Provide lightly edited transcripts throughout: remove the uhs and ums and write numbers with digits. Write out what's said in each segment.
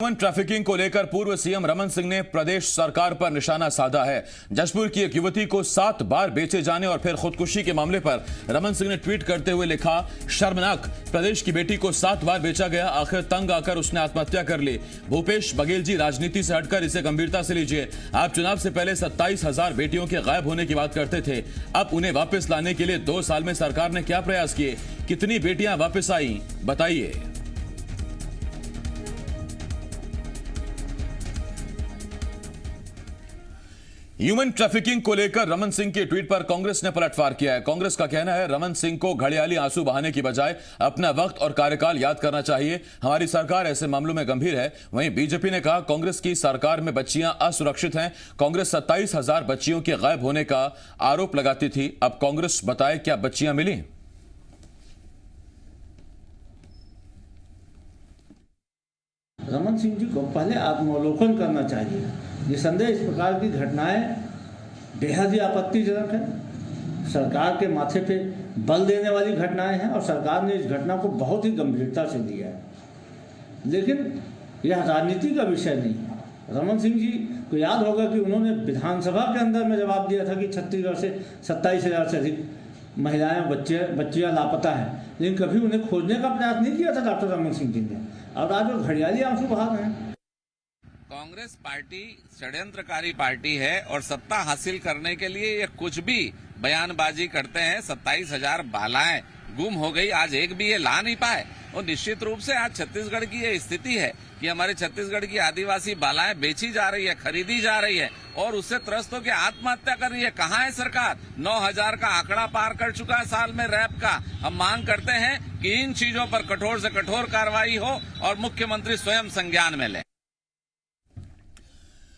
Human trafficking को लेकर पूर्व सीएम रमन सिंह ने प्रदेश सरकार पर निशाना साधा है। जशपुर की एक युवती को 7 बार बेचे जाने और फिर खुदकुशी के मामले पर रमन सिंह ने ट्वीट करते हुए लिखा, शर्मनाक, प्रदेश की बेटी को 7 बार बेचा गया, आखिर तंग आकर उसने आत्महत्या कर ली। भूपेश बघेल जी, राजनीति से हटकर इसे गंभीरता से लीजिए। आप चुनाव से पहले 27,000 बेटियों के गायब होने की बात करते थे। अब उन्हें वापस लाने के लिए 2 साल में सरकार ने क्या प्रयास किए? कितनी बेटियां वापस आई, बताइए। ह्यूमन ट्रैफिकिंग को लेकर रमन सिंह के ट्वीट पर कांग्रेस ने पलटवार किया है। कांग्रेस का कहना है, रमन सिंह को घड़ियाली आंसू बहाने की बजाय अपना वक्त और कार्यकाल याद करना चाहिए। हमारी सरकार ऐसे मामलों में गंभीर है। वहीं बीजेपी ने कहा, कांग्रेस की सरकार में बच्चियां असुरक्षित हैं। कांग्रेस 27,000 बच्चियों के गायब होने का आरोप लगाती थी। अब कांग्रेस बताए क्या बच्चियां मिली? रमन सिंह जी को पहले आत्मावलोकन करना चाहिए। निसंदेह इस प्रकार की घटनाएं बेहद ही आपत्तिजनक है। सरकार के माथे पे बल देने वाली घटनाएं हैं और सरकार ने इस घटना को बहुत ही गंभीरता से लिया है। लेकिन यह राजनीति का विषय नहीं है। रमन सिंह जी को याद होगा कि उन्होंने विधानसभा के अंदर में जवाब दिया था कि छत्तीसगढ़ से 27,000 से अधिक महिलाएं बच्चियां लापता हैं, लेकिन कभी उन्हें खोजने का प्रयास नहीं किया था डॉक्टर रमन सिंह जी ने। और आज वो घड़ियाली आंसू बहा रहे हैं। कांग्रेस पार्टी षड्यंत्रकारी पार्टी है और सत्ता हासिल करने के लिए ये कुछ भी बयानबाजी करते हैं। 27,000 बालाएं गुम हो गई, आज एक भी ये ला नहीं पाए। और निश्चित रूप से आज छत्तीसगढ़ की ये स्थिति है कि हमारे छत्तीसगढ़ की आदिवासी बालाएं बेची जा रही है, खरीदी जा रही है और उससे त्रस्त होकर आत्महत्या कर रही है। कहाँ है सरकार? 9,000 का आंकड़ा पार कर चुका है साल में रैप का। हम मांग करते हैं कि इन चीजों पर कठोर से कठोर कार्रवाई हो और मुख्यमंत्री स्वयं संज्ञान में लें।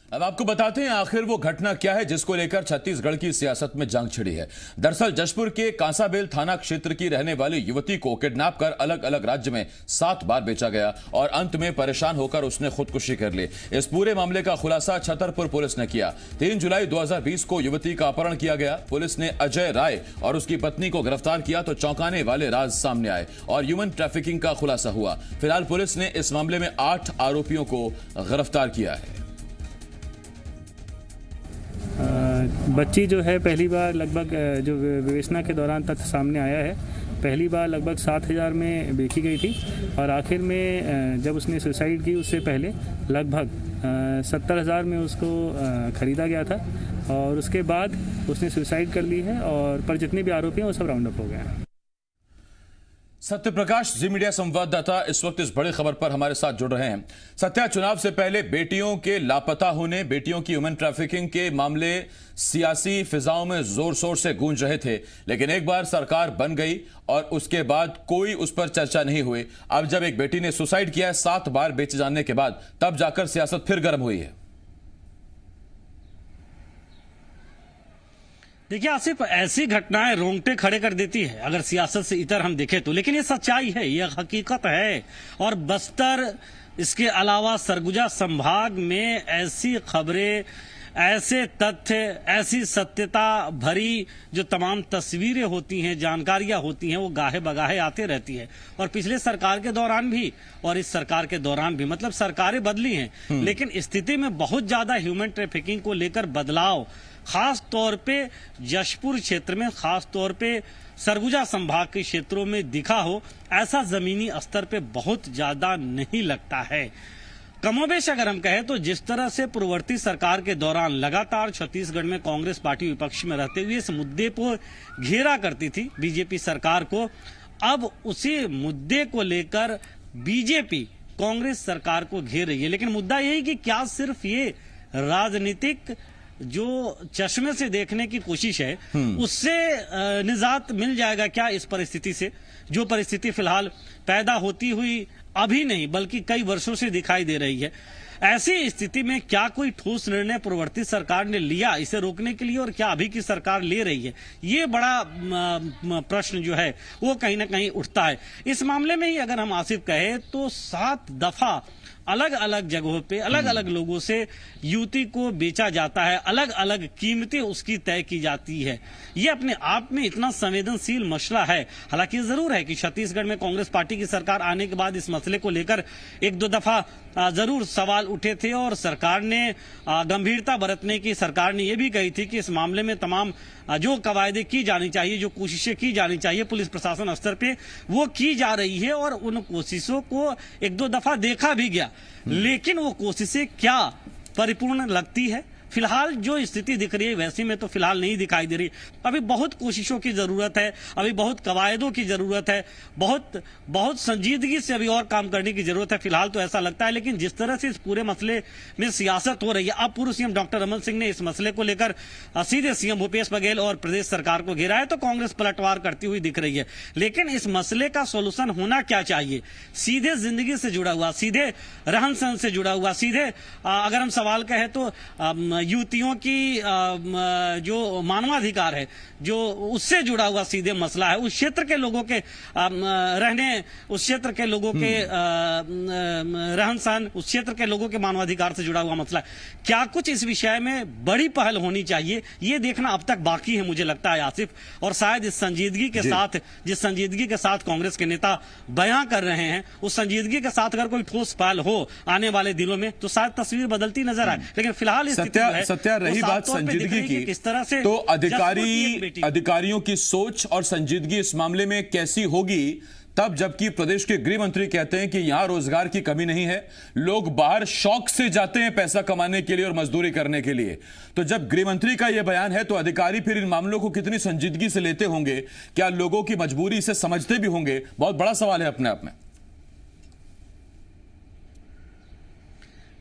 अब आपको बताते हैं आखिर वो घटना क्या है जिसको लेकर छत्तीसगढ़ की सियासत में जंग छिड़ी है। दरअसल जशपुर के कांसाबेल थाना क्षेत्र की रहने वाली युवती को किडनैप कर अलग अलग राज्य में 7 बार बेचा गया और अंत में परेशान होकर उसने खुदकुशी कर ली। इस पूरे मामले का खुलासा छतरपुर पुलिस ने किया। 3 जुलाई 2020 को युवती का अपहरण किया गया। पुलिस ने अजय राय और उसकी पत्नी को गिरफ्तार किया तो चौंकाने वाले राज सामने आए और ह्यूमन ट्रैफिकिंग का खुलासा हुआ। फिलहाल पुलिस ने इस मामले में 8 आरोपियों को गिरफ्तार किया है। बच्ची जो है पहली बार लगभग जो विवेचना के दौरान तथ्य सामने आया है, पहली बार लगभग 7,000 में बेची गई थी और आखिर में जब उसने सुसाइड की उससे पहले लगभग 70,000 में उसको खरीदा गया था और उसके बाद उसने सुसाइड कर ली है। और पर जितने भी आरोपी हैं वो सब राउंड अप हो गए हैं। सत्यप्रकाश, जी मीडिया संवाददाता, इस वक्त इस बड़ी खबर पर हमारे साथ जुड़ रहे हैं। सत्या, चुनाव से पहले बेटियों के लापता होने, बेटियों की ह्यूमन ट्रैफिकिंग के मामले सियासी फिजाओं में जोर शोर से गूंज रहे थे, लेकिन एक बार सरकार बन गई और उसके बाद कोई उस पर चर्चा नहीं हुई। अब जब एक बेटी ने सुसाइड किया है 7 बार बेचे जाने के बाद, तब जाकर सियासत फिर गर्म हुई है। देखिए आसिफ, ऐसी घटनाएं रोंगटे खड़े कर देती है अगर सियासत से इतर हम देखें तो, लेकिन ये सच्चाई है, ये हकीकत है। और बस्तर, इसके अलावा सरगुजा संभाग में ऐसी खबरें, ऐसे तथ्य, ऐसी सत्यता भरी जो तमाम तस्वीरें होती हैं, जानकारियां होती हैं, वो गाहे बगाहे आते रहती है। और पिछले सरकार के दौरान भी और इस सरकार के दौरान भी, मतलब सरकारें बदली हैं लेकिन स्थिति में बहुत ज्यादा ह्यूमन ट्रैफिकिंग को लेकर बदलाव खास तौर पे जशपुर क्षेत्र में, खास तौर पे सरगुजा संभाग के क्षेत्रों में दिखा हो, ऐसा जमीनी स्तर पे बहुत ज्यादा नहीं लगता है। कमोबेश अगर हम कहें तो जिस तरह से पूर्ववर्ती सरकार के दौरान लगातार छत्तीसगढ़ में कांग्रेस पार्टी विपक्ष में रहते हुए इस मुद्दे को घेरा करती थी बीजेपी सरकार को, अब उसी मुद्दे को लेकर बीजेपी कांग्रेस सरकार को घेर रही है। लेकिन मुद्दा यही कि क्या सिर्फ ये राजनीतिक जो चश्मे से देखने की कोशिश है उससे निजात मिल जाएगा क्या इस परिस्थिति से, जो परिस्थिति फिलहाल पैदा होती हुई अभी नहीं बल्कि कई वर्षों से दिखाई दे रही है। ऐसी स्थिति में क्या कोई ठोस निर्णय पूर्ववर्ती सरकार ने लिया इसे रोकने के लिए और क्या अभी की सरकार ले रही है, ये बड़ा प्रश्न जो है वो कहीं ना कहीं उठता है। इस मामले में ही अगर हम आसिफ कहें तो 7 दफा अलग अलग जगहों पे अलग अलग लोगों से युवती को बेचा जाता है, अलग अलग कीमतें उसकी तय की जाती है। ये अपने आप में इतना संवेदनशील मसला है। हालांकि जरूर है कि छत्तीसगढ़ में कांग्रेस पार्टी की सरकार आने के बाद इस मसले को लेकर एक दो दफा जरूर सवाल उठे थे और सरकार ने गंभीरता बरतने की सरकार ने यह भी कही थी कि इस मामले में तमाम जो कवायदे की जानी चाहिए, जो कोशिशें की जानी चाहिए पुलिस प्रशासन स्तर पे, वो की जा रही है और उन कोशिशों को एक दो दफा देखा भी गया। लेकिन वो कोशिशें क्या परिपूर्ण लगती है? फिलहाल जो स्थिति दिख रही है वैसी में तो फिलहाल नहीं दिखाई दे रही। अभी बहुत कोशिशों की जरूरत है, अभी बहुत कवायदों की जरूरत है, बहुत संजीदगी से अभी और काम करने की जरूरत है। फिलहाल तो ऐसा लगता है, लेकिन जिस तरह से इस पूरे मसले में सियासत हो रही है, अब पूर्व सीएम डॉक्टर रमन सिंह ने इस मसले को लेकर सीधे सीएम भूपेश बघेल और प्रदेश सरकार को घेरा है, तो कांग्रेस पलटवार करती हुई दिख रही है। लेकिन इस मसले का सोल्यूशन होना क्या चाहिए? सीधे जिंदगी से जुड़ा हुआ, सीधे रहन सहन से जुड़ा हुआ, सीधे अगर हम सवाल कहें तो युवतियों की जो मानवाधिकार है, जो उससे जुड़ा हुआ सीधे मसला है, उस क्षेत्र के लोगों के रहने, उस क्षेत्र के लोगों के रहन सहन, उस क्षेत्र के लोगों के मानवाधिकार से जुड़ा हुआ मसला है। क्या कुछ इस विषय में बड़ी पहल होनी चाहिए, ये देखना अब तक बाकी है मुझे लगता है आसिफ। और शायद इस संजीदगी के साथ, जिस संजीदगी के साथ कांग्रेस के नेता बयां कर रहे हैं, उस संजीदगी के साथ अगर कोई ठोस पहल हो आने वाले दिनों में तो शायद तस्वीर बदलती नजर आए। लेकिन फिलहाल सत्या रही बात संजीदगी की, किस तरह से तो अधिकारियों की सोच और संजीदगी इस मामले में कैसी होगी तब, जबकि प्रदेश के गृह मंत्री कहते हैं कि यहां रोजगार की कमी नहीं है, लोग बाहर शौक से जाते हैं पैसा कमाने के लिए और मजदूरी करने के लिए। तो जब गृह मंत्री का यह बयान है तो अधिकारी फिर इन मामलों को कितनी संजीदगी से लेते होंगे? क्या लोगों की मजबूरी से समझते भी होंगे? बहुत बड़ा सवाल है अपने आप में।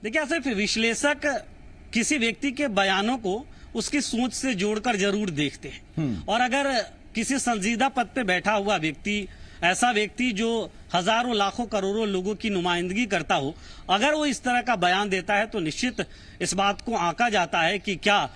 देखिए सिर्फ विश्लेषक किसी व्यक्ति के बयानों को उसकी सोच से जोड़कर जरूर देखते हैं, और अगर किसी संजीदा पद पे बैठा हुआ व्यक्ति, ऐसा व्यक्ति जो हजारों लाखों करोड़ों लोगों की नुमाइंदगी करता हो, अगर वो इस तरह का बयान देता है तो निश्चित इस बात को आंका जाता है कि क्या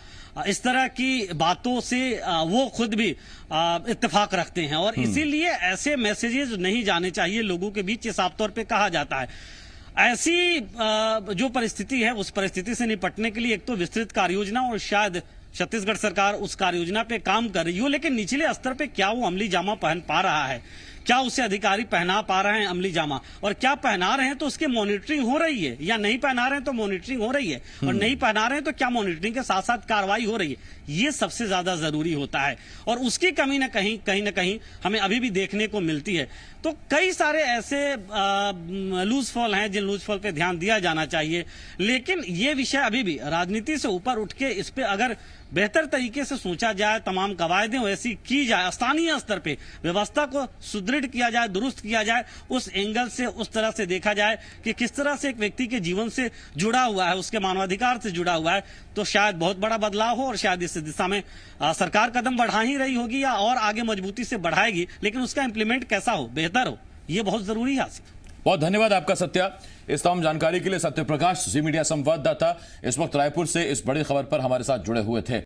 इस तरह की बातों से वो खुद भी इत्तेफाक रखते हैं, और इसीलिए ऐसे मैसेजेस नहीं जाने चाहिए लोगों के बीच, ये साफ तौर पे कहा जाता है। ऐसी जो परिस्थिति है उस परिस्थिति से निपटने के लिए एक तो विस्तृत कार्ययोजना, और शायद छत्तीसगढ़ सरकार उस कार्ययोजना पे काम कर रही हो, लेकिन निचले स्तर पे क्या वो अमली जामा पहन पा रहा है? क्या उसे अधिकारी पहना पा रहे हैं अमली जामा? और क्या पहना रहे हैं तो उसकी मॉनिटरिंग हो रही है, या नहीं पहना रहे हैं तो मॉनिटरिंग हो रही है, और नहीं पहना रहे हैं तो क्या मॉनिटरिंग के साथ साथ कार्रवाई हो रही है? ये सबसे ज्यादा जरूरी होता है, और उसकी कमी न कहीं हमें अभी भी देखने को मिलती है। तो कई सारे ऐसे लूज फॉल हैं जिन लूज फॉल पे ध्यान दिया जाना चाहिए, लेकिन ये विषय अभी भी राजनीति से ऊपर उठ के इस पे अगर बेहतर तरीके से सोचा जाए, तमाम कवायदें वैसी की जाए, स्थानीय स्तर पे व्यवस्था को सुदृढ़ किया जाए, दुरुस्त किया जाए, उस एंगल से, उस तरह से देखा जाए कि किस तरह से एक व्यक्ति के जीवन से जुड़ा हुआ है, उसके मानवाधिकार से जुड़ा हुआ है, तो शायद बहुत बड़ा बदलाव हो। और शायद इस दिशा में सरकार कदम बढ़ा ही रही होगी या और आगे मजबूती से बढ़ाएगी, लेकिन उसका इंप्लीमेंट कैसा हो, बेहतर हो, ये बहुत जरूरी है। बहुत धन्यवाद आपका सत्या, इस तमाम जानकारी के लिए। सत्य प्रकाश, जी मीडिया संवाददाता, इस वक्त रायपुर से इस बड़ी खबर पर हमारे साथ जुड़े हुए थे।